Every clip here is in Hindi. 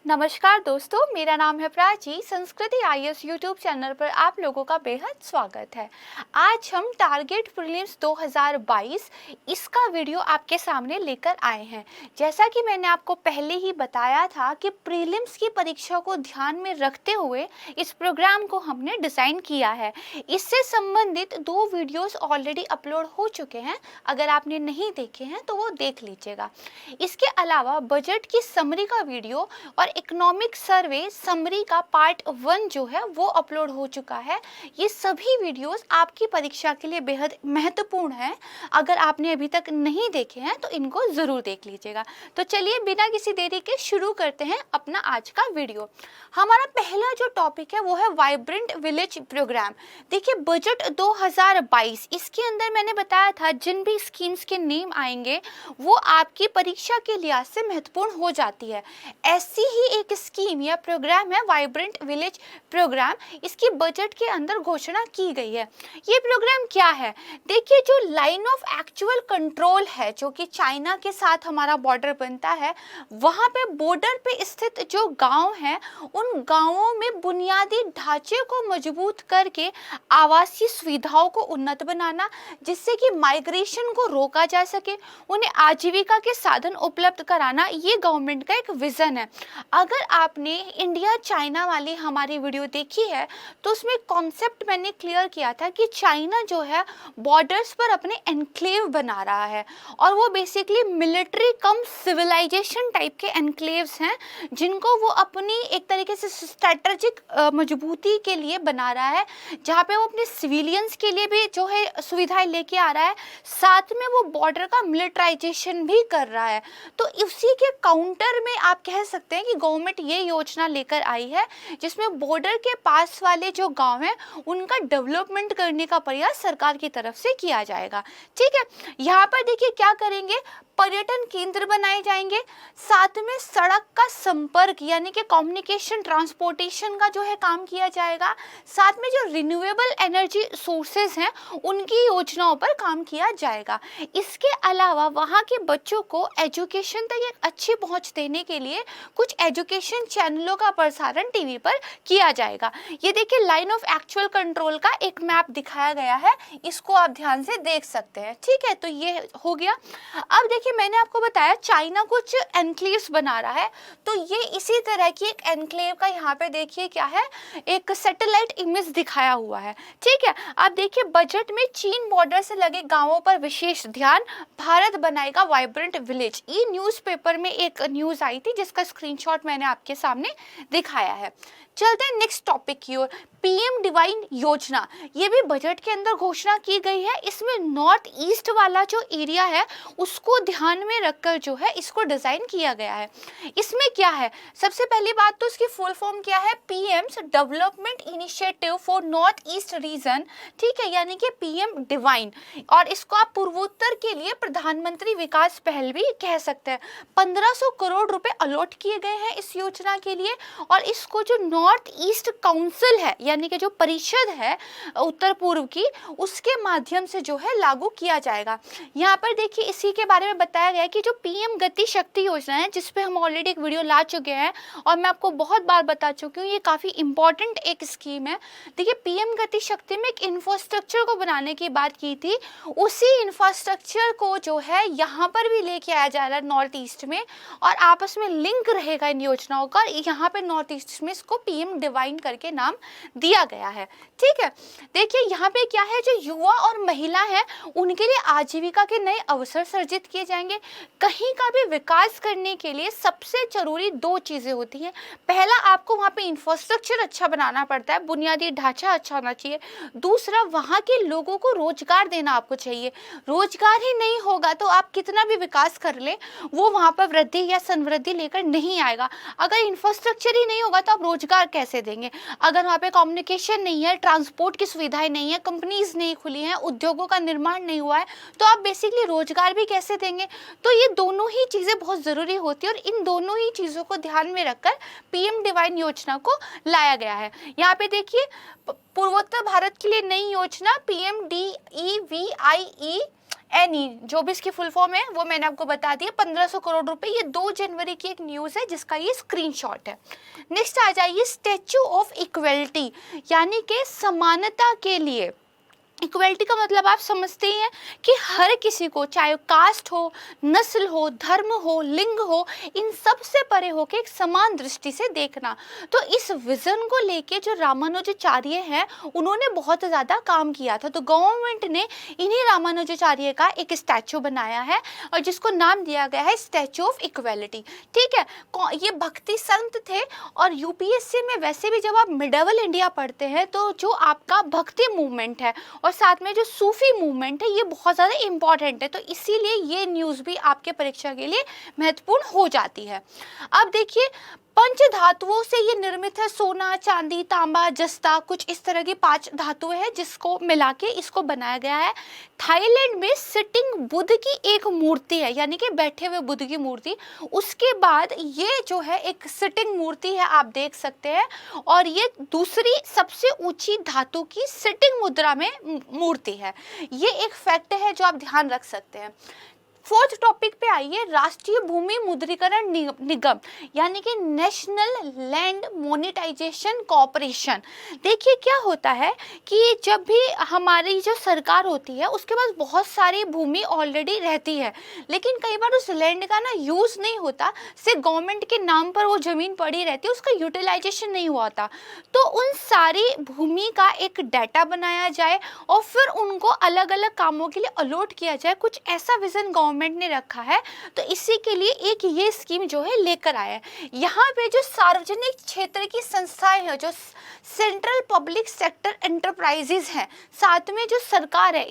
नमस्कार दोस्तों, मेरा नाम है प्राची। संस्कृति आईएएस यूट्यूब चैनल पर आप लोगों का बेहद स्वागत है। आज हम टारगेट प्रीलिम्स 2022 इसका वीडियो आपके सामने लेकर आए हैं। जैसा कि मैंने आपको पहले ही बताया था कि प्रीलिम्स की परीक्षा को ध्यान में रखते हुए इस प्रोग्राम को हमने डिज़ाइन किया है। इससे संबंधित 2 वीडियोस ऑलरेडी अपलोड हो चुके हैं। अगर आपने नहीं देखे हैं तो वो देख लीजिएगा। इसके अलावा बजट की समरी का वीडियो और इकोनॉमिक सर्वे समरी का पार्ट 1 जो है वो अपलोड हो चुका है। ये सभी वीडियोस आपकी परीक्षा के लिए बेहद महत्वपूर्ण है। अगर आपने अभी तक नहीं देखे हैं तो इनको ज़रूर देख लीजिएगा। तो चलिए बिना किसी देरी के शुरू करते हैं अपना आज का वीडियो। हमारा पहला जो टॉपिक है वो है वाइब्रेंट विलेज प्रोग्राम। देखिए बजट 2022 इसके अंदर मैंने बताया था जिन भी स्कीम्स के नेम आएंगे वो आपकी परीक्षा के लिहाज से महत्वपूर्ण हो जाती है। ऐसी ही एक स्कीम या प्रोग्राम है वाइब्रेंट विलेज प्रोग्राम। इसकी बजट के अंदर घोषणा की गई है। ये प्रोग्राम क्या है? देखिए जो लाइन ऑफ एक्चुअल कंट्रोल है जो कि चाइना के साथ हमारा बॉर्डर बनता है, वहाँ पे बॉर्डर पे स्थित जो गांव हैं उन गांवों में बुनियादी ढांचे को मजबूत करके आवासीय सुविधाओं को उन्नत बनाना, जिससे कि माइग्रेशन को रोका जा सके, उन्हें आजीविका के साधन उपलब्ध कराना, ये गवर्नमेंट का एक विजन है। अगर आपने इंडिया चाइना वाली हमारी वीडियो देखी है तो उसमें कॉन्सेप्ट मैंने क्लियर किया था कि चाइना जो है बॉर्डर्स पर अपने एनक्लेव बना रहा है और वो बेसिकली मिलिट्री कम सिविलाइजेशन टाइप के एनक्लेव्स हैं जिनको वो अपनी एक तरीके से स्ट्रेटजिक मजबूती के लिए बना रहा है, जहाँ पे वो अपने सिविलियंस के लिए भी जो है सुविधाएं लेके आ रहा है, साथ में वो बॉर्डर का मिलिटराइजेशन भी कर रहा है। तो उसी के काउंटर में आप कह सकते हैं कि गवर्नमेंट ये योजना लेकर आई है जिसमें बॉर्डर के पास वाले जो गांव हैं उनका डेवलपमेंट करने का प्रयास सरकार की तरफ से किया जाएगा। ठीक है, यहाँ पर देखिए क्या करेंगे, पर्यटन केंद्र बनाए जाएंगे, साथ में सड़क का संपर्क यानी कि कम्युनिकेशन ट्रांसपोर्टेशन का जो है काम किया जाएगा, साथ में जो रिन्यूएबल एनर्जी सोर्सेज हैं उनकी योजनाओं पर काम किया जाएगा। इसके अलावा वहाँ के बच्चों को एजुकेशन तक एक अच्छी पहुँच देने के लिए कुछ एजुकेशन चैनलों का प्रसारण टीवी पर किया जाएगा। ये देखिए लाइन ऑफ एक्चुअल कंट्रोल का एक मैप दिखाया गया है, इसको आप ध्यान से देख सकते हैं। ठीक है, तो ये हो गया। अब देखिए मैंने आपको बताया चाइना कुछ एनक्लेव्स बना रहा है, तो ये इसी तरह की एक एनक्लेव का यहाँ पे देखिए क्या है, एक सैटेलाइट इमेज दिखाया हुआ है। ठीक है, अब देखिए बजट में चीन बॉर्डर से लगे गांवों पर विशेष ध्यान, भारत बनाएगा वाइब्रेंट विलेज। ये न्यूज़पेपर में एक न्यूज़ आई थी जिसका स्क्रीनशॉट मैंने आपके सामने दिखाया है। चलते हैं नेक्स्ट टॉपिक की ओर। पीएम डिवाइन योजना, ये भी बजट के अंदर घोषणा की गई है। इसमें नॉर्थ ईस्ट वाला जो एरिया है उसको ध्यान में रखकर जो है इसको डिज़ाइन किया गया है। इसमें क्या है, सबसे पहली बात तो इसकी फुल फॉर्म क्या है, PM's development initiative for north east region. ठीक है, यानी कि पीएम डिवाइन, और इसको आप पूर्वोत्तर के लिए प्रधानमंत्री विकास पहल भी कह सकते हैं। 1500 करोड़ रुपए अलॉट किए गए हैं इस योजना के लिए, और इसको जो नॉर्थ ईस्ट काउंसिल है यानी कि जो परिषद है उत्तर पूर्व की, उसके माध्यम से जो है लागू किया जाएगा। यहाँ पर देखिए इसी के बारे में बताया गया है कि जो पीएम गति शक्ति योजना है जिस पे हम ऑलरेडी एक वीडियो ला चुके हैं और मैं आपको बहुत बार बता चुकी हूँ, ये काफ़ी इंपॉर्टेंट एक स्कीम है। देखिए पीएम गति शक्ति में एक इंफ्रास्ट्रक्चर को बनाने की बात की थी, उसी इंफ्रास्ट्रक्चर को जो है यहाँ पर भी लेके आया जा रहा है नॉर्थ ईस्ट में, और आपस में लिंक रहेगा इन योजनाओं का। यहाँ पे नॉर्थ ईस्ट में इसको पीएम डिवाइन करके नाम दिया गया है। ठीक है, देखिए यहाँ पे क्या है, जो युवा और महिला है उनके लिए आजीविका के नए अवसर सर्जित किए जाएंगे। कहीं का भी विकास करने के लिए सबसे जरूरी 2 चीजें होती हैं। पहला, आपको वहाँ पे इंफ्रास्ट्रक्चर अच्छा बनाना पड़ता है, बुनियादी ढांचा अच्छा होना चाहिए। दूसरा, वहाँ के लोगों को रोजगार देना आपको चाहिए। रोजगार ही नहीं होगा तो आप कितना भी विकास कर ले वो वहाँ पर वृद्धि या समृद्धि लेकर नहीं आएगा। अगर इंफ्रास्ट्रक्चर ही नहीं होगा तो आप रोजगार कैसे देंगे? अगर वहाँ पे कम्युनिकेशन नहीं है, ट्रांसपोर्ट की सुविधाएं नहीं है, कंपनीज नहीं खुली हैं, उद्योगों का निर्माण नहीं हुआ है, तो आप बेसिकली रोजगार भी कैसे देंगे? तो ये दोनों ही चीज़ें बहुत ज़रूरी होती है और इन दोनों ही चीज़ों को ध्यान में रखकर पीएम डिवाइन योजना को लाया गया है। यहाँ पे देखिए पूर्वोत्तर भारत के लिए नई योजना PMDEVIE एनी, जो भी इसकी फुल फॉर्म है वो मैंने आपको बता दिया, 1500 करोड़ रुपए। ये 2 जनवरी की एक न्यूज़ है जिसका ये स्क्रीनशॉट है। नेक्स्ट आ जाइए स्टैचू ऑफ इक्वलिटी, यानी कि समानता के लिए। इक्वलिटी का मतलब आप समझते ही हैं कि हर किसी को, चाहे कास्ट हो, नस्ल हो, धर्म हो, लिंग हो, इन सब से परे होकर एक समान दृष्टि से देखना। तो इस विजन को लेके जो रामानुजाचार्य हैं उन्होंने बहुत ज़्यादा काम किया था। तो गवर्नमेंट ने इन्हीं रामानुजाचार्य का एक स्टैचू बनाया है और जिसको नाम दिया गया है स्टैचू ऑफ इक्वलिटी। ठीक है, ये भक्ति संत थे और यूपीएससी में वैसे भी जब आप मिडिवल इंडिया पढ़ते हैं तो जो आपका भक्ति मूवमेंट है और साथ में जो सूफी मूवमेंट है ये बहुत ज़्यादा इम्पॉर्टेंट है। तो इसीलिए ये न्यूज़ भी आपके परीक्षा के लिए महत्वपूर्ण हो जाती है। अब देखिए पंच धातुओं से ये निर्मित है, सोना, चांदी, तांबा, जस्ता, कुछ इस तरह की 5 धातुएं हैं जिसको मिला के इसको बनाया गया है। थाईलैंड में सिटिंग बुद्ध की एक मूर्ति है, यानी कि बैठे हुए बुद्ध की मूर्ति। उसके बाद ये जो है एक सिटिंग मूर्ति है, आप देख सकते हैं, और ये दूसरी सबसे ऊंची धातु की सिटिंग मुद्रा में मूर्ति है। ये एक फैक्ट है जो आप ध्यान रख सकते हैं। 4th टॉपिक पे आइए, राष्ट्रीय भूमि मुद्रीकरण निगम, यानी कि नेशनल लैंड मोनेटाइजेशन कॉर्पोरेशन। देखिए क्या होता है कि जब भी हमारी जो सरकार होती है उसके पास बहुत सारी भूमि ऑलरेडी रहती है, लेकिन कई बार उस लैंड का ना यूज़ नहीं होता, सिर्फ गवर्नमेंट के नाम पर वो ज़मीन पड़ी रहती है, उसका यूटिलाइजेशन नहीं हुआ होता। तो उन सारी भूमि का एक डाटा बनाया जाए और फिर उनको अलग अलग कामों के लिए अलॉट किया जाए, कुछ ऐसा विजन गवर्नमेंट ने रखा है। तो इसी के लिए एक ये स्कीम जो है लेकर आया है। यहाँ पे जो सार्वजनिक क्षेत्र की संस्थाएं हैं, जो सेंट्रल पब्लिक सेक्टर एंटरप्राइजेज हैं, साथ में जो सरकार है,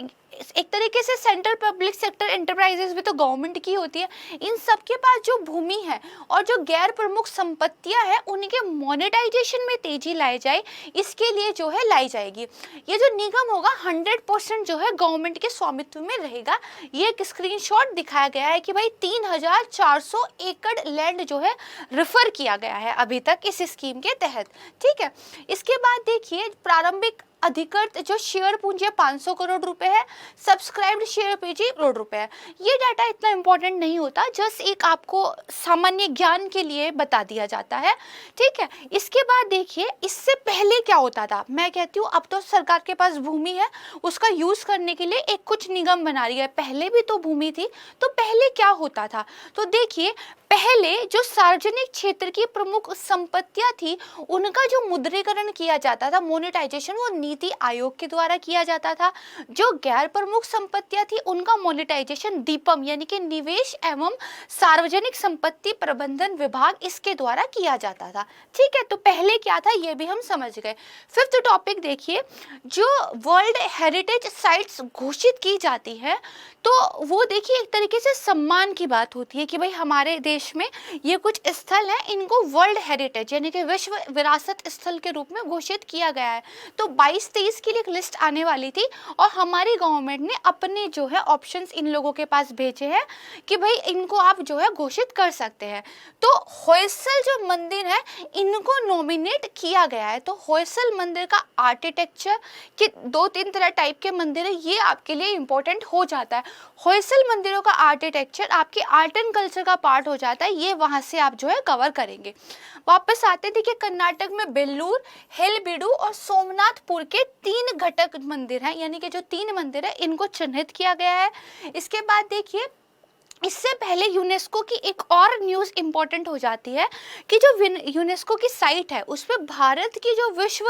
एक तरीके से सेंट्रल पब्लिक सेक्टर एंटरप्राइजेज भी तो गवर्नमेंट की होती है, इन सबके पास जो भूमि है और जो गैर प्रमुख संपत्तियां हैं उनके मोनेटाइजेशन में तेजी लाई जाए, इसके लिए जो है लाई जाएगी। ये जो निगम होगा 100% जो है गवर्नमेंट के स्वामित्व में रहेगा। ये एक स्क्रीनशॉट दिखाया गया है कि भाई 3400 एकड़ लैंड जो है रेफर किया गया है अभी तक इस स्कीम के तहत। ठीक है, इसके बाद देखिए प्रारंभिक अधिकृत जो शेयर पूंजी 500 करोड़ रुपए है, सब्सक्राइब्ड शेयर पूंजी करोड़ रुपए है। ये डाटा इतना इंपॉर्टेंट नहीं होता, जस्ट एक आपको सामान्य ज्ञान के लिए बता दिया जाता है। ठीक है, इसके बाद देखिए इससे पहले क्या होता था। मैं कहती हूँ अब तो सरकार के पास भूमि है, उसका यूज करने के लिए एक कुछ निगम बना रही है, पहले भी तो भूमि थी। तो पहले क्या होता था, तो देखिए पहले जो सार्वजनिक क्षेत्र की प्रमुख संपत्तियां थी उनका जो मुद्रीकरण किया जाता था, मोनेटाइजेशन, वो नीति आयोग के द्वारा किया जाता था। जो गैर प्रमुख संपत्तियां थी उनका मोनेटाइजेशन दीपम यानी कि निवेश एवं सार्वजनिक संपत्ति प्रबंधन विभाग, इसके द्वारा किया जाता था। ठीक है, तो पहले क्या था ये भी हम समझ गए। 5th टॉपिक देखिए, जो वर्ल्ड हेरिटेज साइट्स घोषित की जाती है तो वो देखिए एक तरीके से सम्मान की बात होती है कि भाई हमारे देश में ये कुछ स्थल हैं, इनको वर्ल्ड हेरिटेज यानी कि विश्व विरासत स्थल के रूप में घोषित किया गया है। तो 22-23 की एक लिस्ट आने वाली थी और हमारी गवर्नमेंट ने अपने जो है ऑप्शंस इन लोगों के पास भेजे हैं कि भाई इनको आप जो है घोषित कर सकते हैं। तो होयसल जो मंदिर है इनको नॉमिनेट किया गया है। तो होयसल मंदिर का आर्किटेक्चर के 2-3 तरह टाइप के मंदिर है, ये आपके लिए इंपॉर्टेंट हो जाता है। होयसल मंदिरों का आर्किटेक्चर आपके आर्ट एंड कल्चर का पार्ट हो जाता है, ये वहां से आप जो है कवर करेंगे। वापस आते थे कि कर्नाटक में बेल्लूर, हेलबीडू और सोमनाथपुर के 3 घटक मंदिर हैं, यानी कि जो 3 मंदिर है इनको चिन्हित किया गया है। इसके बाद देखिए इससे पहले यूनेस्को की एक और न्यूज़ इंपॉर्टेंट हो जाती है कि जो यूनेस्को की साइट है उस पर भारत की जो विश्व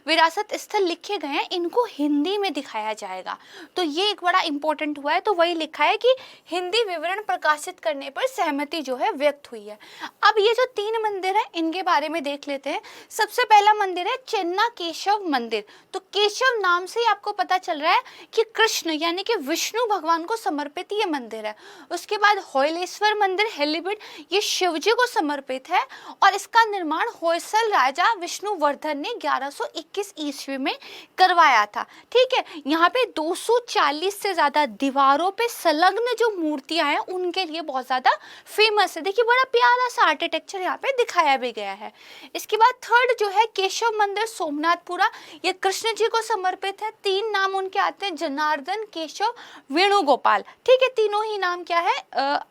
विरासत स्थल लिखे गए हैं इनको हिंदी में दिखाया जाएगा। तो ये एक बड़ा इंपॉर्टेंट हुआ है। तो वही लिखा है कि हिंदी विवरण प्रकाशित करने पर सहमति जो है व्यक्त हुई है। अब ये जो 3 मंदिर है इनके बारे में देख लेते हैं। सबसे पहला मंदिर है चेन्ना केशव मंदिर। तो केशव नाम से ही आपको पता चल रहा है कि कृष्ण यानी कि विष्णु भगवान को समर्पित ये मंदिर है। उसके बाद होयलेश्वर मंदिर हेलीबीड, ये शिव जी को समर्पित है और इसका निर्माण होयसल राजा विष्णुवर्धन ने 1121 ईस्वी में करवाया था। ठीक है, यहाँ पे 240 से ज्यादा दीवारों पे संलग्न जो मूर्तियां हैं उनके लिए बहुत ज्यादा फेमस है। देखिए बड़ा प्यारा सा आर्किटेक्चर यहाँ पे दिखाया भी गया है। इसके बाद थर्ड जो है केशव मंदिर सोमनाथपुरा, ये कृष्ण जी को समर्पित है। 3 नाम उनके आते हैं, जनार्दन, केशव, वेणुगोपाल। ठीक है, तीनों ही नाम क्या है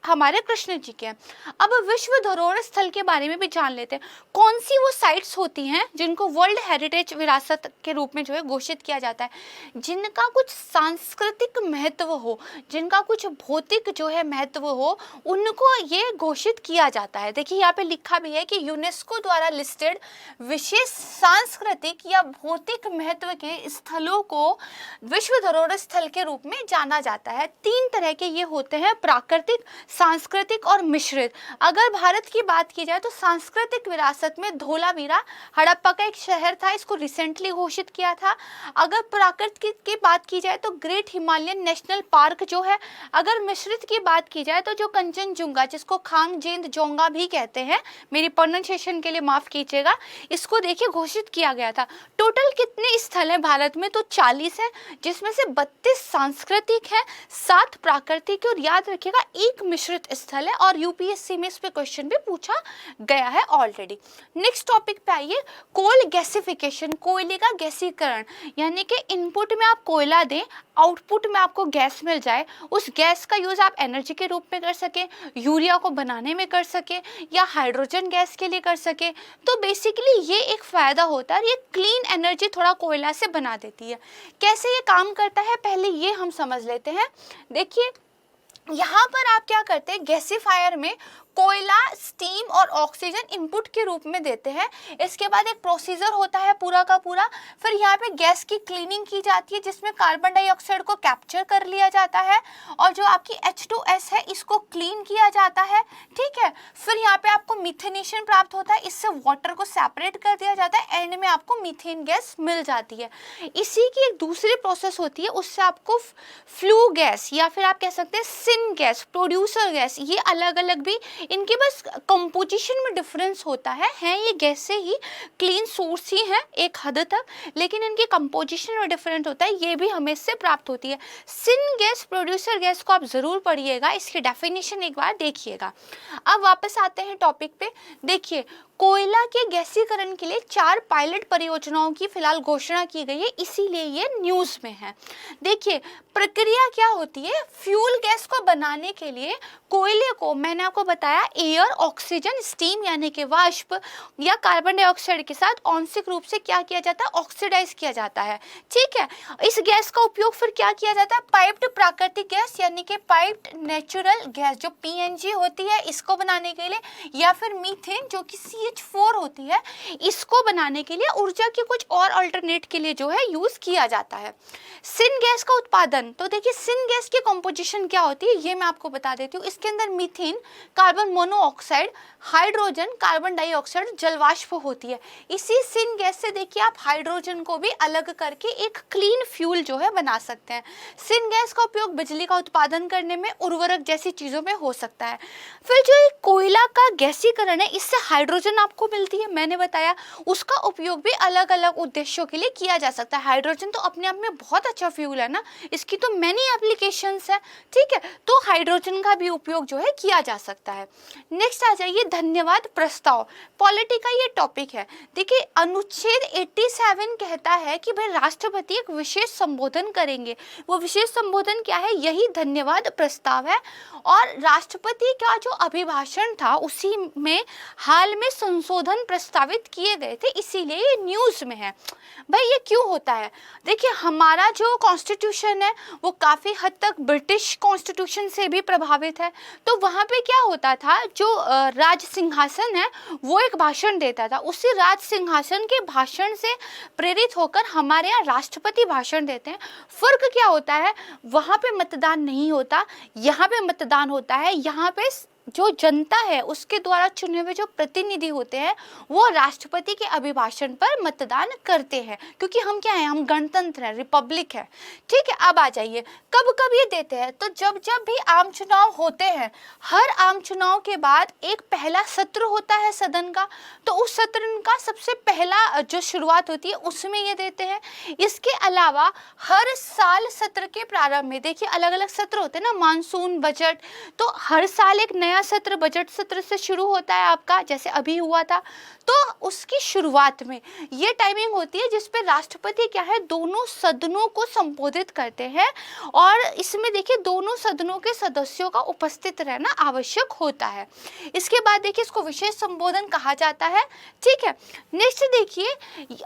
हमारे कृष्ण जी के हैं। अब विश्व धरोहर स्थल के बारे में भी जान लेते हैं। कौन सी वो साइट्स होती हैं जिनको वर्ल्ड हेरिटेज विरासत के रूप में जो है घोषित किया जाता है, जिनका कुछ सांस्कृतिक महत्व हो, जिनका कुछ भौतिक जो है महत्व हो, उनको ये घोषित किया जाता है। देखिए यहाँ पे लिखा भी है कि यूनेस्को द्वारा लिस्टेड विशेष सांस्कृतिक या भौतिक महत्व के स्थलों को विश्व धरोहर स्थल के रूप में जाना जाता है। 3 तरह के ये होते हैं, प्राकृतिक, सांस्कृतिक और मिश्रित। अगर भारत की बात की जाए तो सांस्कृतिक विरासत में धोलावीरा हड़प्पा का एक शहर था, इसको रिसेंटली घोषित किया था। अगर प्राकृतिक की बात की जाए तो ग्रेट हिमालयन नेशनल पार्क जो है। अगर मिश्रित की बात की जाए तो जो कंचनजुंगा, जिसको खांगजेंद जोंगा भी कहते हैं, मेरी प्रोनाउंसिएशन के लिए माफ कीजिएगा, इसको देखिए घोषित किया गया था। टोटल कितने स्थल हैं भारत में? तो 40 है, जिसमें से 32 सांस्कृतिक है, 7 प्राकृतिक और याद रखिएगा 1 मिश्रित स्थल है। और यूपीएससी में इस पे क्वेश्चन भी पूछा गया है ऑलरेडी। नेक्स्ट टॉपिक पे आइए, कोल गैसिफिकेशन, कोयले का गैसीकरण, यानी कि इनपुट में आप कोयला दें, आउटपुट में आपको गैस मिल जाए, उस गैस का यूज आप एनर्जी के रूप में कर सके, यूरिया को बनाने में कर सके या हाइड्रोजन गैस के लिए कर सके। तो बेसिकली ये एक फायदा होता है, ये क्लीन एनर्जी थोड़ा कोयला से बना देती है। कैसे ये काम करता है पहले ये हम समझ लेते हैं। देखिए यहाँ पर आप क्या करते हैं, गैसीफायर में कोयला, स्टीम और ऑक्सीजन इनपुट के रूप में देते हैं। इसके बाद एक प्रोसीजर होता है पूरा का पूरा, फिर यहाँ पे गैस की क्लीनिंग की जाती है जिसमें कार्बन डाइऑक्साइड को कैप्चर कर लिया जाता है और जो आपकी H2S है इसको क्लीन किया जाता है। ठीक है, फिर यहाँ पे आपको मिथेनेशन प्राप्त होता है, इससे वाटर को सेपरेट कर दिया जाता है, एंड में आपको मीथेन गैस मिल जाती है। इसी की एक दूसरी प्रोसेस होती है, उससे आपको फ्लू गैस या फिर आप कह सकते हैं सिन गैस, प्रोड्यूसर गैस, ये अलग अलग भी, इनके बस कंपोजिशन में डिफरेंस होता है ये गैसें ही क्लीन सोर्स ही हैं एक हद तक, लेकिन इनकी कंपोजिशन में डिफरेंट होता है, ये भी हमें इससे प्राप्त होती है। सिन गैस, प्रोड्यूसर गैस को आप जरूर पढ़िएगा, इसकी डेफिनेशन एक बार देखिएगा। अब वापस आते हैं टॉपिक पे। देखिए कोयला के गैसीकरण के लिए 4 पायलट परियोजनाओं की फिलहाल घोषणा की गई है, इसीलिए ये न्यूज़ में है। देखिए प्रक्रिया क्या होती है, फ्यूल गैस को बनाने के लिए कोयले को, मैंने आपको बताया, एयर, ऑक्सीजन, स्टीम यानी कि वाष्प या कार्बन डाइऑक्साइड के साथ आंशिक रूप से क्या किया जाता है, ऑक्सीडाइज किया जाता है। ठीक है, इस गैस का उपयोग फिर क्या किया जाता है, पाइप्ड प्राकृतिक गैस यानी कि पाइप्ड नेचुरल गैस जो PNG होती है इसको बनाने के लिए, या फिर मीथेन जो कि CH4 होती है, इसको बनाने के लिए, ऊर्जा के कुछ और अल्टरनेट के लिए जो है यूज किया जाता है। सिन गैस का उत्पादन, तो देखिए सिन गैस की कंपोजिशन क्या होती है ये मैं आपको बता देती हूँ। इसके अंदर methane, carbon monoxide, hydrogen, carbon dioxide, जलवाष्प होती है। इसी सिन गैस से देखिए आप हाइड्रोजन को भी अलग करके एक क्लीन फ्यूल जो है बना सकते हैं। सिन गैस का उपयोग बिजली का उत्पादन करने में, उर्वरक जैसी चीजों में हो सकता है। फिर जो कोयला का गैसीकरण है, इससे हाइड्रोजन आपको मिलती है, मैंने बताया, उसका उपयोग भी अलग अलग उद्देश्यों के लिए किया जा सकता है। हाइड्रोजन तो अपने आप में बहुत अच्छा फ्यूल है ना, इसकी तो मैनी एप्लीकेशंस है। ठीक है, तो हाइड्रोजन का भी उपयोग जो है किया जा सकता है। नेक्स्ट आ जाइए धन्यवाद प्रस्ताव, पॉलिटी का ये टॉपिक है। देखिए अनुच्छेद 87 कहता है कि भाई राष्ट्रपति एक विशेष संबोधन करेंगे, वो विशेष संबोधन क्या है, यही धन्यवाद प्रस्ताव है। और राष्ट्रपति का जो अभिभाषण था उसी में हाल में संशोधन प्रस्तावित किए गए थे, इसीलिए ये न्यूज़ में है। भाई ये क्यों होता है, देखिए हमारा जो कॉन्स्टिट्यूशन है वो काफ़ी हद तक ब्रिटिश कॉन्स्टिट्यूशन से भी प्रभावित है। तो वहाँ पे क्या होता था, जो राज सिंहासन है वो एक भाषण देता था, उसी राज सिंहासन के भाषण से प्रेरित होकर हमारे यहाँ राष्ट्रपति भाषण देते हैं। फर्क क्या होता है, वहाँ पे मतदान नहीं होता, यहाँ पे मतदान होता है। यहाँ पे जो जनता है उसके द्वारा चुने हुए जो प्रतिनिधि होते हैं वो राष्ट्रपति के अभिभाषण पर मतदान करते हैं, क्योंकि हम क्या है, हम गणतंत्र है, रिपब्लिक है। ठीक है, अब आ जाइए कब कब ये देते हैं, तो जब जब भी आम चुनाव होते हैं, हर आम चुनाव के बाद एक पहला सत्र होता है सदन का, तो उस सत्र का सबसे पहला जो शुरुआत होती है उसमें ये देते हैं। इसके अलावा हर साल सत्र के प्रारंभ में देखिए अलग अलग सत्र होते हैं ना, मानसून, बजट, तो हर साल एक नया सत्र बजट सत्र से शुरू होता है आपका, जैसे अभी हुआ था। तो उसकी शुरुआत में ये टाइमिंग होती है जिस पे राष्ट्रपति क्या है, दोनों सदनों को संबोधित करते हैं, और इसमें देखिए दोनों सदनों के सदस्यों का उपस्थित रहना आवश्यक होता है। इसके बाद देखिए इसको विशेष संबोधन कहा जाता है। ठीक है, नेक्स्ट देखिए,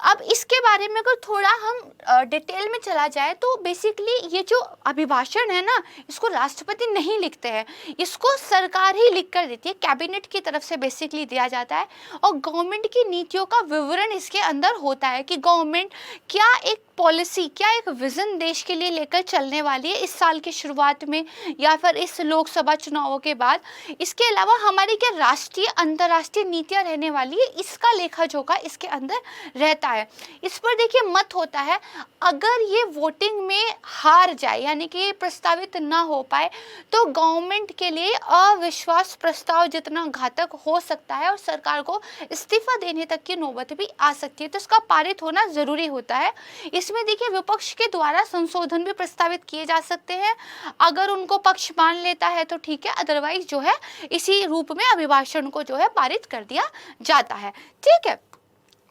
अब इसके बारे में अगर थोड़ा हम डिटेल में चला जाए तो बेसिकली ये जो अभिभाषण है ना, इसको राष्ट्रपति नहीं लिखते हैं, इसको सरकार ही लिख कर देती है, कैबिनेट की तरफ से बेसिकली दिया जाता है। और गवर्नमेंट की नीतियों का विवरण इसके अंदर होता है कि गवर्नमेंट क्या एक पॉलिसी, क्या एक विजन देश के लिए लेकर चलने वाली है इस साल की शुरुआत में या फिर इस लोकसभा चुनावों के बाद। इसके अलावा हमारी क्या राष्ट्रीय अंतर्राष्ट्रीय नीतियां रहने वाली है, इसका लेखा जोखा इसके अंदर रहता है। इस पर देखिए मत होता है, अगर ये वोटिंग में हार जाए यानी कि प्रस्तावित ना हो पाए तो गवर्नमेंट के लिए अविश्वास प्रस्ताव जितना घातक हो सकता है और सरकार को इस्तीफा देने तक की नौबत भी आ सकती है, तो इसका पारित होना जरूरी होता है। इसमें देखिए विपक्ष के द्वारा संशोधन भी प्रस्तावित किए जा सकते हैं, अगर उनको पक्ष मान लेता है तो ठीक है, अदरवाइज जो है इसी रूप में अभिभाषण को जो है पारित कर दिया जाता है। ठीक है,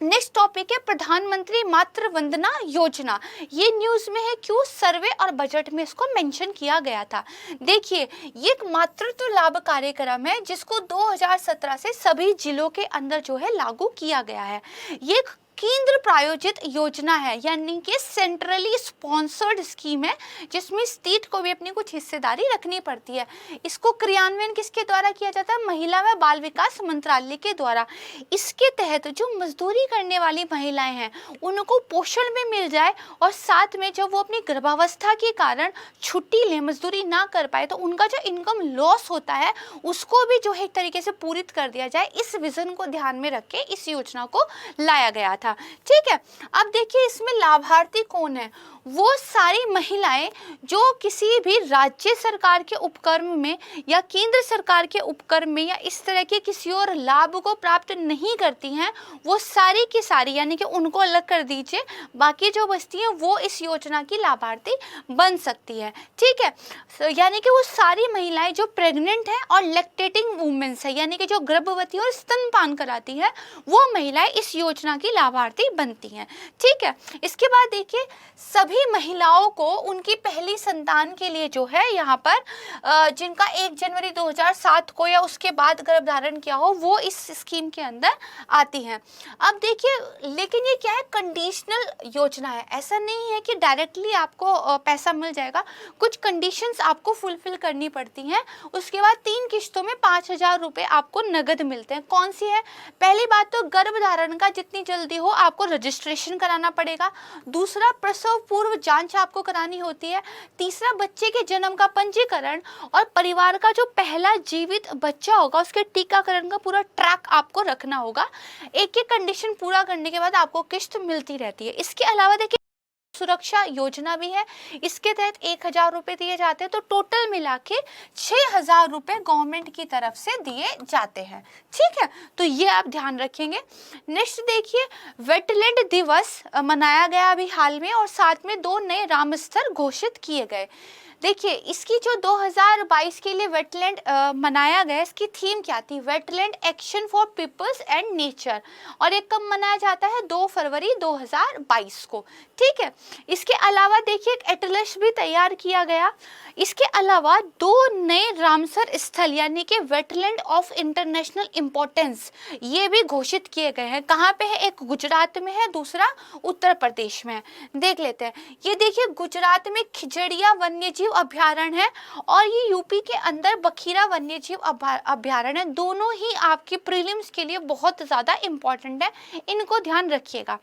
नेक्स्ट टॉपिक है प्रधानमंत्री मातृ वंदना योजना। ये न्यूज में है, क्यों, सर्वे और बजट में इसको मेंशन किया गया था। देखिए ये एक मातृत्व लाभ कार्यक्रम है जिसको 2017 से सभी जिलों के अंदर जो है लागू किया गया है। ये केंद्र प्रायोजित योजना है, यानी कि सेंट्रली स्पॉन्सर्ड स्कीम है जिसमें स्टेट को भी अपनी कुछ हिस्सेदारी रखनी पड़ती है। इसको क्रियान्वयन किसके द्वारा किया जाता है, महिला व बाल विकास मंत्रालय के द्वारा। इसके तहत जो मजदूरी करने वाली महिलाएं हैं उनको पोषण भी मिल जाए और साथ में जब वो अपनी गर्भावस्था के कारण छुट्टी ले, मजदूरी ना कर पाए, तो उनका जो इनकम लॉस होता है उसको भी जो है एक तरीके से पूरित कर दिया जाए। इस विजन को ध्यान में रख के इस योजना को लाया गया था। ठीक है, अब देखिए इसमें लाभार्थी कौन है, वो सारी महिलाएं जो किसी भी राज्य सरकार के उपक्रम में या केंद्र सरकार के उपक्रम में या इस तरह के किसी और लाभ को प्राप्त नहीं करती हैं, वो सारी की सारी यानी कि उनको अलग कर दीजिए, बाकी जो बचती हैं वो इस योजना की लाभार्थी बन सकती है। ठीक है, यानी कि वो सारी महिलाएं जो प्रेग्नेंट हैं और लैक्टेटिंग वुमेन्स है, यानी कि जो गर्भवती और स्तनपान कराती है, वो महिलाएं इस योजना की लाभार्थी बनती हैं। ठीक है, इसके बाद देखिए सभी महिलाओं को उनकी पहली संतान के लिए जो है यहाँ पर जिनका 1 जनवरी 2007 को या उसके बाद गर्भधारण किया हो, वो इस स्कीम के अंदर आती हैं। अब देखिए लेकिन ये क्या है, कंडीशनल योजना है, ऐसा नहीं है कि डायरेक्टली आपको पैसा मिल जाएगा, कुछ कंडीशंस आपको फुलफिल करनी पड़ती हैं। उसके बाद 3 किश्तों में 5,000 रुपये आपको नगद मिलते हैं। कौन सी है, पहली बात तो गर्भधारण का जितनी जल्दी हो आपको रजिस्ट्रेशन कराना पड़ेगा, दूसरा प्रसव पूर्व जांच आपको करानी होती है, तीसरा बच्चे के जन्म का पंजीकरण और परिवार का जो पहला जीवित बच्चा होगा उसके टीकाकरण का पूरा ट्रैक आपको रखना होगा। एक एक कंडीशन पूरा करने के बाद आपको किश्त मिलती रहती है। इसके अलावा देखिए सुरक्षा योजना भी है, इसके तहत 1,000 रुपये दिए जाते हैं, तो टोटल मिला के 6,000 रुपये गवर्नमेंट की तरफ से दिए जाते हैं। ठीक है, तो ये आप ध्यान रखेंगे। नेक्स्ट देखिए वेटलैंड दिवस मनाया गया अभी हाल में और साथ में 2 नए रामस्थल घोषित किए गए। देखिए इसकी जो 2022 के लिए वेटलैंड मनाया गया, इसकी थीम क्या थी, wetland action for peoples and nature, और एक कब मनाया जाता है, 2 फरवरी 2022 को। ठीक है, इसके अलावा देखिए एक एटलस भी तैयार किया गया। इसके अलावा 2 नए रामसर स्थल यानी कि वेटलैंड ऑफ इंटरनेशनल इम्पोर्टेंस ये भी घोषित किए गए हैं। कहाँ पे है, एक गुजरात में है, दूसरा उत्तर प्रदेश में है। देख लेते हैं। ये देखिए गुजरात में खिजड़िया वन्यजीव जीव अभयारण्य है और ये यूपी के अंदर बखीरा वन्य जीव अभयारण्य है। दोनों ही आपकी प्रीलिम्स के लिए बहुत ज़्यादा इंपॉर्टेंट है, इनको ध्यान रखिएगा।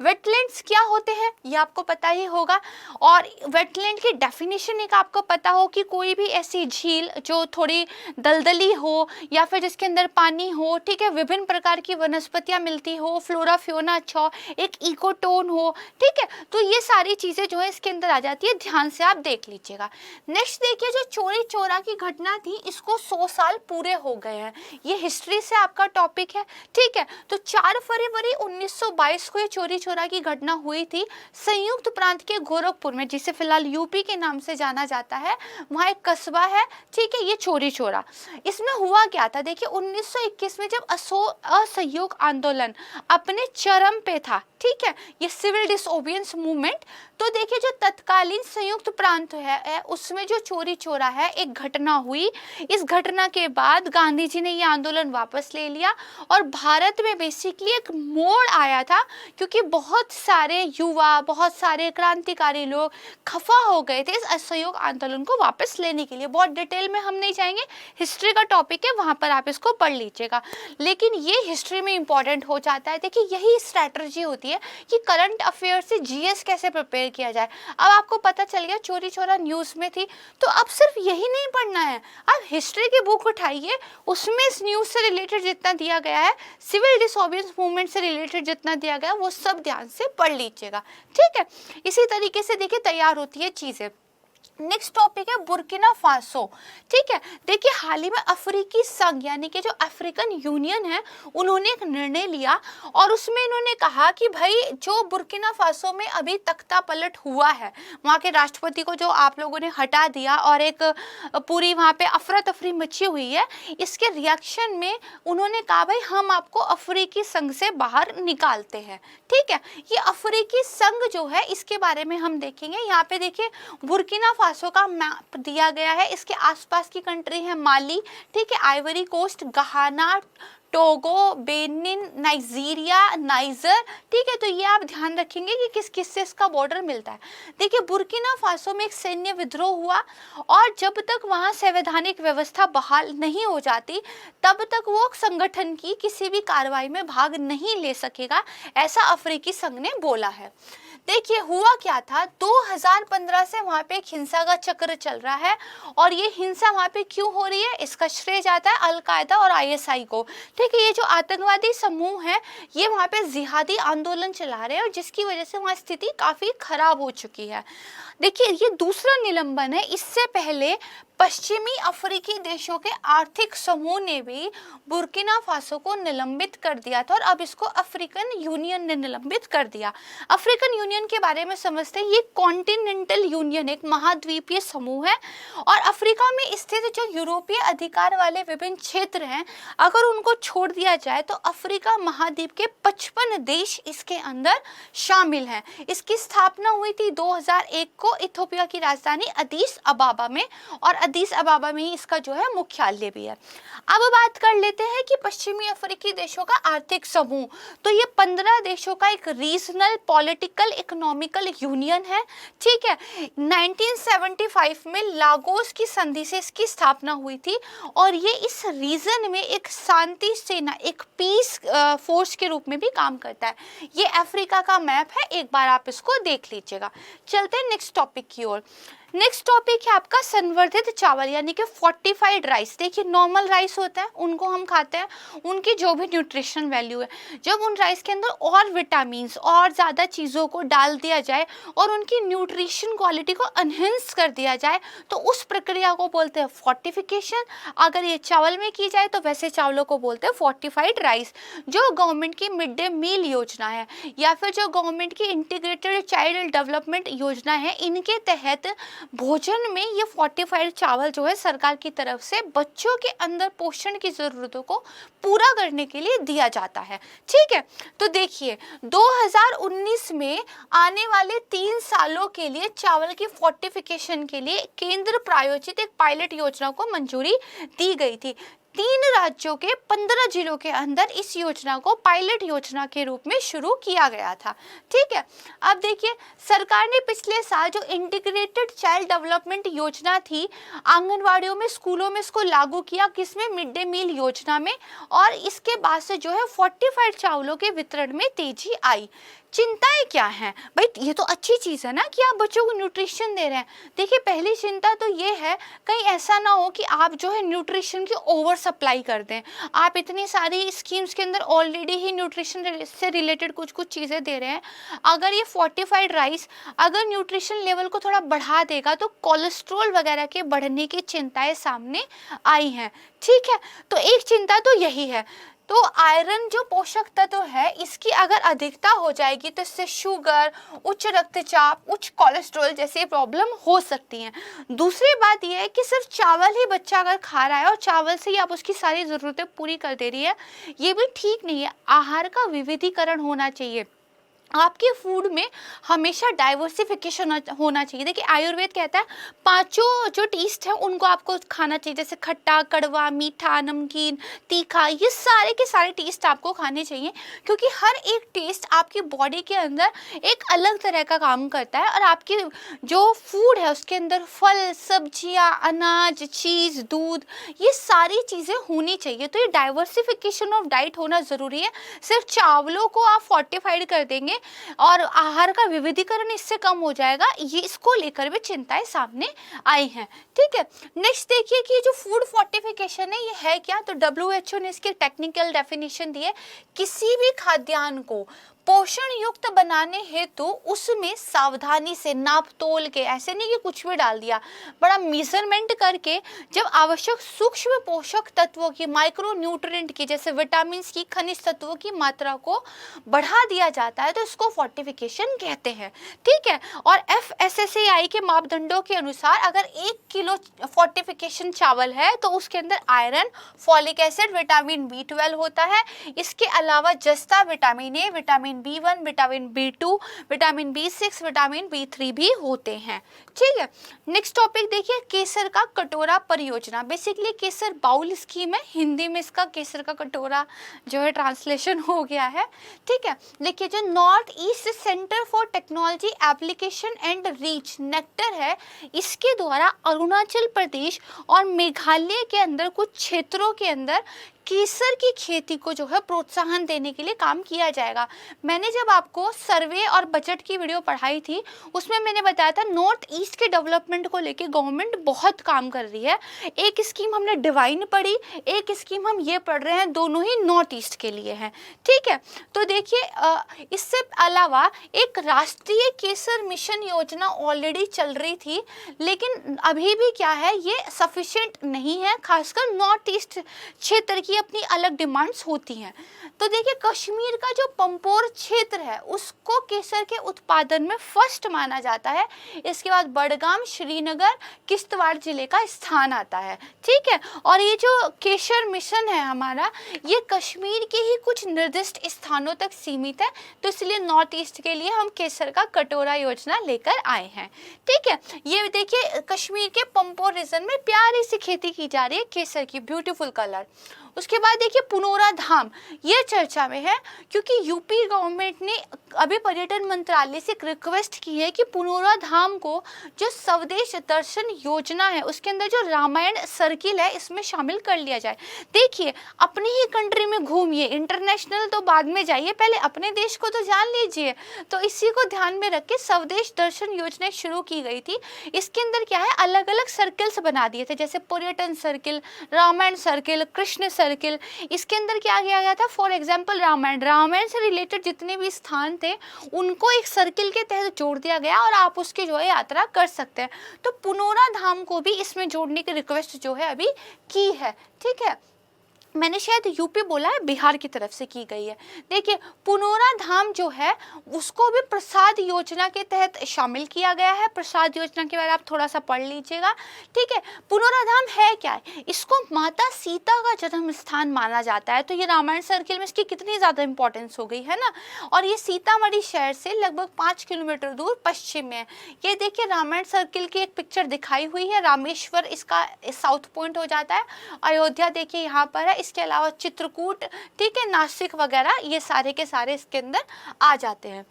वेटलैंड्स क्या होते हैं ये आपको पता ही होगा, और वेटलैंड की डेफिनेशन एक आपको पता हो कि कोई भी ऐसी झील जो थोड़ी दलदली हो या फिर जिसके अंदर पानी हो, ठीक है, विभिन्न प्रकार की वनस्पतियां मिलती हो, फ्लोरा फ्योना अच्छा हो, एक इकोटोन हो, ठीक है, तो ये सारी चीजें जो है इसके अंदर आ जाती है, ध्यान से आप देख लीजिएगा। नेक्स्ट देखिए, जो चोरी चोरा की घटना थी इसको 100 साल पूरे हो गए हैं, ये हिस्ट्री से आपका टॉपिक है, ठीक है। तो 4 फरवरी 1922 को ये चोरी चोरा की घटना हुई थी संयुक्त प्रांत के गोरखपुर में, जिसे फिलहाल यूपी के नाम से जाना जाता है, वहाँ एक कस्बा है, ठीक है, ये चोरी चोरा। इसमें हुआ क्या था, देखिए 1921 में जब असहयोग आंदोलन अपने चरम पे था, ठीक है, ये सिविल डिसओबियंस मूवमेंट, तो देखिए जो तत्कालीन संयुक्त प्रांत है उसमें जो चोरी चोरा है एक घटना हुई। इस घटना के बाद गांधी जी ने ये आंदोलन वापस ले लिया और भारत में बेसिकली एक मोड़ आया था, क्योंकि बहुत सारे युवा, बहुत सारे क्रांतिकारी लोग खफा हो गए थे इस असहयोग आंदोलन को वापस लेने के लिए। बहुत डिटेल में हम नहीं जाएंगे, हिस्ट्री का टॉपिक है, वहां पर आप इसको पढ़ लीजिएगा, लेकिन ये हिस्ट्री में इंपॉर्टेंट हो जाता है। देखिए यही स्ट्रैटेजी होती है कि करंट अफेयर से जीएस कैसे प्रिपेयर किया जाए। अब आपको पता चल गया चोरी चोरा न्यूज में थी, तो अब सिर्फ यही नहीं पढ़ना है, आप हिस्ट्री की बुक उठाइए, उसमें इस न्यूज से रिलेटेड जितना दिया गया है, सिविल डिसओबियंस मूवमेंट से रिलेटेड जितना दिया गया है, वो सब ध्यान से पढ़ लीजिएगा, ठीक है। इसी तरीके से देखिए तैयार होती है चीजें। नेक्स्ट टॉपिक है बुर्किना फासो, ठीक है। देखिए हाल ही में अफ्रीकी संघ यानी कि जो अफ्रीकन यूनियन है उन्होंने एक निर्णय लिया और उसमें इन्होंने कहा कि भाई जो बुर्किना फासो में अभी तख्ता पलट हुआ है, वहाँ के राष्ट्रपति को जो आप लोगों ने हटा दिया और एक पूरी वहाँ पे अफरा तफरी मची हुई है, इसके रिएक्शन में उन्होंने कहा भाई हम आपको अफ्रीकी संघ से बाहर निकालते हैं, ठीक है। ये अफ्रीकी संघ जो है इसके बारे में हम देखेंगे। यहाँ पे देखिए बुर्किना फासो का मैप दिया गया है, इसके आसपास की कंट्री है माली, ठीक है, Ivory Coast, Ghana, Togo, Benin, Nigeria, Niger, ठीक है। तो ये आप ध्यान रखेंगे कि किस किस से इसका बॉर्डर मिलता है। देखिए बुर्किना फासो में एक सैन्य विद्रोह हुआ और जब तक वहाँ संवैधानिक व्यवस्था बहाल नहीं हो जाती तब तक वो संगठन की किसी भी कार्रवाई में भाग नहीं ले सकेगा, ऐसा अफ्रीकी संघ ने बोला है। देखिए हुआ क्या था, 2015 से वहाँ पे एक हिंसा का चक्र चल रहा है और ये हिंसा वहाँ पे क्यों हो रही है, इसका श्रेय जाता है अल-कायदा और आईएसआई को, ठीक है। ये जो आतंकवादी समूह है ये वहाँ पे जिहादी आंदोलन चला रहे हैं और जिसकी वजह से वहाँ स्थिति काफ़ी खराब हो चुकी है। देखिए ये दूसरा निलंबन है, इससे पहले पश्चिमी अफ्रीकी देशों के आर्थिक समूह ने भी बुर्किना फासो को निलंबित कर दिया था और अब इसको अफ्रीकन यूनियन ने निलंबित कर दिया। अफ्रीकन यूनियन के बारे में समझते हैं, ये कॉन्टिनेंटल यूनियन एक महाद्वीपीय समूह है और अफ्रीका में स्थित जो यूरोपीय अधिकार वाले विभिन्न क्षेत्र हैं अगर उनको छोड़ दिया जाए तो अफ्रीका महाद्वीप के 55 देश इसके अंदर शामिल हैं। इसकी स्थापना हुई थी 2001 को इथियोपिया की राजधानी अदीस अबाबा में और अदीस अबाबा में ही इसका जो है मुख्यालय भी है। अब बात कर लेते हैं कि पश्चिमी अफ्रीकी देशों का आर्थिक समूह, तो ये 15 देशों का एक रीजनल पॉलिटिकल इकोनॉमिकल यूनियन है, ठीक है। 1975 में लागोस की संधि से इसकी स्थापना हुई थी और ये इस रीजन में एक शांति सेना, एक पीस फोर्स के रूप में भी काम करता है। ये अफ्रीका का मैप है, एक बार आप इसको देख लीजिएगा। चलते हैं नेक्स्ट टॉपिक की ओर। नेक्स्ट टॉपिक है आपका संवर्धित चावल यानी कि फोर्टिफाइड राइस। देखिए नॉर्मल राइस होता है उनको हम खाते हैं, उनकी जो भी न्यूट्रिशन वैल्यू है, जब उन राइस के अंदर और विटामिन्स और ज़्यादा चीज़ों को डाल दिया जाए और उनकी न्यूट्रिशन क्वालिटी को एनहेंस कर दिया जाए तो उस प्रक्रिया को बोलते हैं फोर्टिफिकेशन। अगर ये चावल में की जाए तो वैसे चावलों को बोलते हैं फोर्टिफाइड राइस। जो गवर्नमेंट की मिड डे मील योजना है या फिर जो गवर्नमेंट की इंटीग्रेटेड चाइल्ड डेवलपमेंट योजना है, इनके तहत भोजन में ये फोर्टिफाइड चावल जो है सरकार की तरफ से बच्चों के अंदर पोषण की ज़रूरतों को पूरा करने के लिए दिया जाता है, ठीक है। तो देखिए 2019 में आने वाले 3 सालों के लिए चावल की फोर्टिफिकेशन के लिए केंद्र प्रायोजित एक पायलट योजना को मंजूरी दी गई थी। 3 राज्यों के 15 जिलों के अंदर इस योजना को पायलट योजना के रूप में शुरू किया गया था। ठीक है, अब देखिए सरकार ने पिछले साल जो इंटीग्रेटेड चाइल्ड डेवलपमेंट योजना थी, आंगनवाड़ियों में, स्कूलों में इसको लागू किया, किसमें, मिड डे मील योजना में, और इसके बाद से जो है फोर्टिफाइड चावलों के वितरण में तेजी आई। चिंताएं क्या हैं भाई? ये तो अच्छी चीज़ है ना कि आप बच्चों को न्यूट्रिशन दे रहे हैं। देखिए पहली चिंता तो ये है कहीं ऐसा ना हो कि आप जो है न्यूट्रिशन की ओवर सप्लाई कर दें। आप इतनी सारी स्कीम्स के अंदर ऑलरेडी ही न्यूट्रिशन से रिलेटेड कुछ कुछ चीज़ें दे रहे हैं, अगर ये फोर्टिफाइड राइस अगर न्यूट्रिशन लेवल को थोड़ा बढ़ा देगा तो कोलेस्ट्रॉल वगैरह के बढ़ने की चिंताएं सामने आई हैं। ठीक है, तो एक चिंता तो यही है। तो आयरन जो पोषक तत्व है इसकी अगर अधिकता हो जाएगी तो इससे शुगर, उच्च रक्तचाप, उच्च कोलेस्ट्रॉल जैसे प्रॉब्लम हो सकती हैं। दूसरी बात यह है कि सिर्फ चावल ही बच्चा अगर खा रहा है और चावल से ही आप उसकी सारी ज़रूरतें पूरी कर दे रही है, ये भी ठीक नहीं है। आहार का विविधीकरण होना चाहिए। आपके फूड में हमेशा डाइवर्सिफिकेशन होना चाहिए। देखिए आयुर्वेद कहता है 5 जो टेस्ट है उनको आपको खाना चाहिए, जैसे खट्टा, कड़वा, मीठा, नमकीन, तीखा, ये सारे के सारे टेस्ट आपको खाने चाहिए, क्योंकि हर एक टेस्ट आपकी बॉडी के अंदर एक अलग तरह का काम करता है। और आपकी जो फूड है उसके अंदर फल, सब्जियां, अनाज, चीज़, दूध, ये सारी चीज़ें होनी चाहिए। तो ये डाइवर्सिफिकेशन ऑफ डाइट होना ज़रूरी है। सिर्फ चावलों को आप फोर्टिफाइड कर देंगे और आहार का विविधीकरण इससे कम हो जाएगा, ये इसको लेकर भी चिंताएं सामने आई हैं। ठीक है, नेक्स्ट देखिए कि जो फूड फोर्टिफिकेशन है ये है क्या। तो WHO ने इसकी टेक्निकल डेफिनेशन दी है, किसी भी खाद्यान्न को पोषण युक्त बनाने हेतु उसमें सावधानी से नाप तोल के, ऐसे नहीं कि कुछ भी डाल दिया, बड़ा मेजरमेंट करके जब आवश्यक सूक्ष्म पोषक तत्वों की, माइक्रो न्यूट्रिएंट की, जैसे विटामिन की, खनिज तत्वों की मात्रा को बढ़ा दिया जाता है तो इसको फोर्टिफिकेशन कहते हैं। ठीक है, और FSSAI के मापदंडों के अनुसार अगर 1 किलो फोर्टिफिकेशन चावल है तो उसके अंदर iron, folic acid, vitamin B12 होता है। इसके अलावा जस्ता, vitamin A, vitamin B1, vitamin B2, vitamin B6, vitamin B3 भी होते हैं। ठीक है, नेक्स्ट टॉपिक देखिए केसर का कटोरा परियोजना। बेसिकली केसर बाउल स्कीम है, हिंदी में इसका केसर का कटोरा जो है ट्रांसलेशन हो गया है। ठीक है, देखिए जो north east centre for technology application and reach nectar है, इसके द्वारा अरुणाचल प्रदेश और मेघालय के अंदर कुछ क्षेत्रों के अंदर केसर की खेती को जो है प्रोत्साहन देने के लिए काम किया जाएगा। मैंने जब आपको सर्वे और बजट की वीडियो पढ़ाई थी उसमें मैंने बताया था नॉर्थ ईस्ट के डेवलपमेंट को लेके गवर्नमेंट बहुत काम कर रही है। एक स्कीम हमने डिवाइन पढ़ी, एक स्कीम हम ये पढ़ रहे हैं, दोनों ही नॉर्थ ईस्ट के लिए हैं। ठीक है, तो देखिए इससे अलावा एक राष्ट्रीय केसर मिशन योजना ऑलरेडी चल रही थी, लेकिन अभी भी क्या है ये सफिशिएंट नहीं है, खासकर नॉर्थ ईस्ट क्षेत्र की अपनी अलग डिमांड्स होती हैं। तो देखिए कश्मीर का जो पंपोर क्षेत्र है उसको केसर के उत्पादन में फर्स्ट माना जाता है। इसके बाद बडगाम, श्रीनगर, किश्तवाड़ जिले का स्थान आता है। ठीक है, और ये जो केसर मिशन है हमारा, ये कश्मीर के ही कुछ निर्दिष्ट स्थानों तक सीमित है, तो इसलिए नॉर्थ ईस्ट के लिए हम केसर का कटोरा योजना लेकर आए हैं। ठीक है, ये देखिए कश्मीर के पंपोर रीजन में प्यारी सी खेती की जा रही है केसर की, ब्यूटीफुल कलर। उसके बाद देखिए पुनोरा धाम, ये चर्चा में है क्योंकि यूपी गवर्नमेंट ने अभी पर्यटन मंत्रालय से एक रिक्वेस्ट की है कि पुनोरा धाम को जो स्वदेश दर्शन योजना है उसके अंदर जो रामायण सर्किल है इसमें शामिल कर लिया जाए। देखिए अपनी ही कंट्री में घूमिए, इंटरनेशनल तो बाद में जाइए, पहले अपने देश को तो जान लीजिए। तो इसी को ध्यान में रख के स्वदेश दर्शन योजना शुरू की गई थी। इसके अंदर क्या है, अलग अलग सर्किल्स बना दिए थे, जैसे पर्यटन circle, Ramayana circle, Krishna circle. इसके अंदर क्या किया गया था, फॉर एग्जाम्पल रामायण से रिलेटेड जितने भी स्थान थे उनको एक सर्किल के तहत जोड़ दिया गया और आप उसकी जो है यात्रा कर सकते हैं। तो पुनोरा धाम को भी इसमें जोड़ने की रिक्वेस्ट जो है अभी की है। ठीक है, मैंने शायद यूपी बोला है, बिहार की तरफ से की गई है। देखिए पुनौरा धाम जो है उसको भी प्रसाद योजना के तहत शामिल किया गया है। प्रसाद योजना के बारे में आप थोड़ा सा पढ़ लीजिएगा, ठीक है। पुनौरा धाम है क्या है? इसको माता सीता का जन्म स्थान माना जाता है। तो ये रामायण सर्किल में इसकी कितनी ज़्यादा इंपॉर्टेंस हो गई है ना। और ये सीतामढ़ी शहर से लगभग 5 किलोमीटर दूर पश्चिम में है। ये देखिए रामायण सर्किल की एक पिक्चर दिखाई हुई है। रामेश्वर इसका साउथ पॉइंट हो जाता है। अयोध्या देखिए यहाँ पर है। इसके अलावा चित्रकूट, ठीक है, नासिक वगैरह, ये सारे के सारे इसके अंदर आ जाते हैं।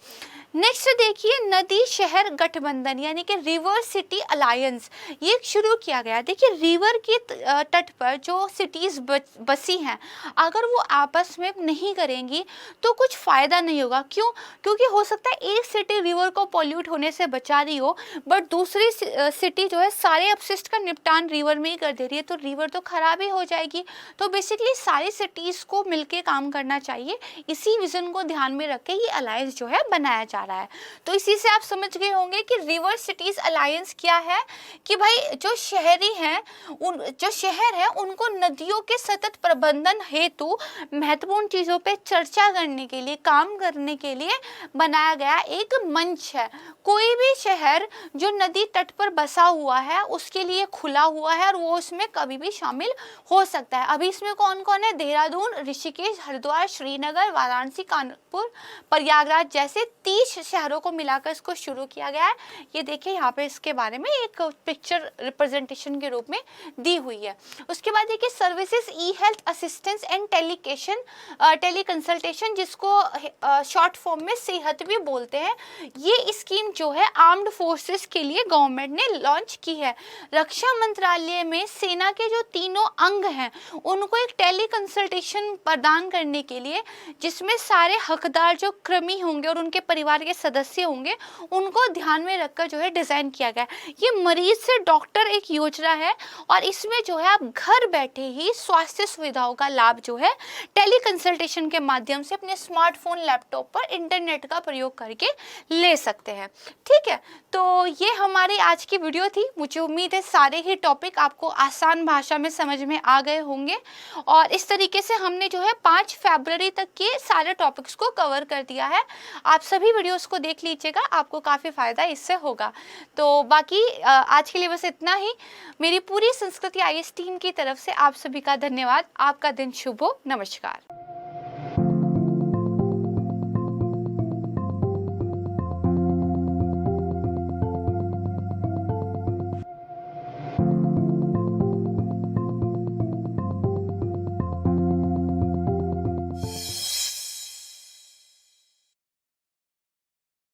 नेक्स्ट देखिए नदी शहर गठबंधन यानी कि रिवर सिटी अलायंस, ये शुरू किया गया। देखिए रिवर के तट पर जो सिटीज बसी हैं, अगर वो आपस में नहीं करेंगी तो कुछ फायदा नहीं होगा। क्यों? क्योंकि हो सकता है एक सिटी रिवर को पॉल्यूट होने से बचा रही हो, बट दूसरी सिटी जो है सारे अपशिष्ट का निपटान रिवर में ही कर दे रही है, तो रिवर तो खराब ही हो जाएगी। तो बेसिकली सारी सिटीज को मिलके काम करना चाहिए। इसी विजन को ध्यान में रख के ये अलायंस जो है बनाया जा रहा है। तो इसी से आप समझ गए होंगे कि रिवर सिटीज अलायंस क्या है, कि भाई जो शहरी हैं, जो शहर है उनको नदियों के सतत प्रबंधन हेतु महत्वपूर्ण चीजों पे चर्चा करने के लिए, काम करने के लिए बनाया गया एक मंच है। कोई भी शहर जो नदी तट पर बसा हुआ है उसके लिए खुला हुआ है और वो उसमें कभी भी शामिल हो सकता है। अभी इसमें कौन कौन है? देहरादून, ऋषिकेश, हरिद्वार, श्रीनगर, वाराणसी, कानपुर, प्रयागराज जैसे 30 शहरों को मिलाकर इसको शुरू किया गया है। ये देखिए यहाँ पे इसके बारे में एक पिक्चर रिप्रेजेंटेशन के रूप में दी हुई है। उसके बाद देखिए services e health assistance and teleconsultation, जिसको शॉर्ट फॉर्म में सेहत भी बोलते हैं। ये स्कीम जो है आर्म्ड फोर्सेस के लिए गवर्नमेंट ने लॉन्च की है। रक्षा मंत्रालय में सेना के जो तीनों अंग हैं उनको एक टेली कंसल्टेशन प्रदान करने के लिए, जिसमें सारे हकदार जो कृमि होंगे और उनके परिवार के सदस्य होंगे उनको ध्यान में रखकर जो है डिजाइन किया गया। ये मरीज से डॉक्टर एक योजना है और इसमें जो है आप घर बैठे ही स्वास्थ्य सुविधाओं का लाभ जो है टेली कंसल्टेशन के माध्यम से अपने स्मार्टफोन, लैपटॉप पर इंटरनेट का प्रयोग करके ले सकते हैं। ठीक है, तो ये हमारी आज की वीडियो थी। मुझे उम्मीद है सारे ही टॉपिक आपको आसान भाषा में समझ में आ गए होंगे और इस तरीके से हमने जो है 5 फरवरी तक के सारे टॉपिक्स को कवर कर दिया है। आप सभी वीडियोस को देख लीजिएगा, आपको काफ़ी फायदा इससे होगा। तो बाकी आज के लिए बस इतना ही। मेरी पूरी संस्कृति IAS टीम की तरफ से आप सभी का धन्यवाद। आपका दिन शुभ हो। नमस्कार।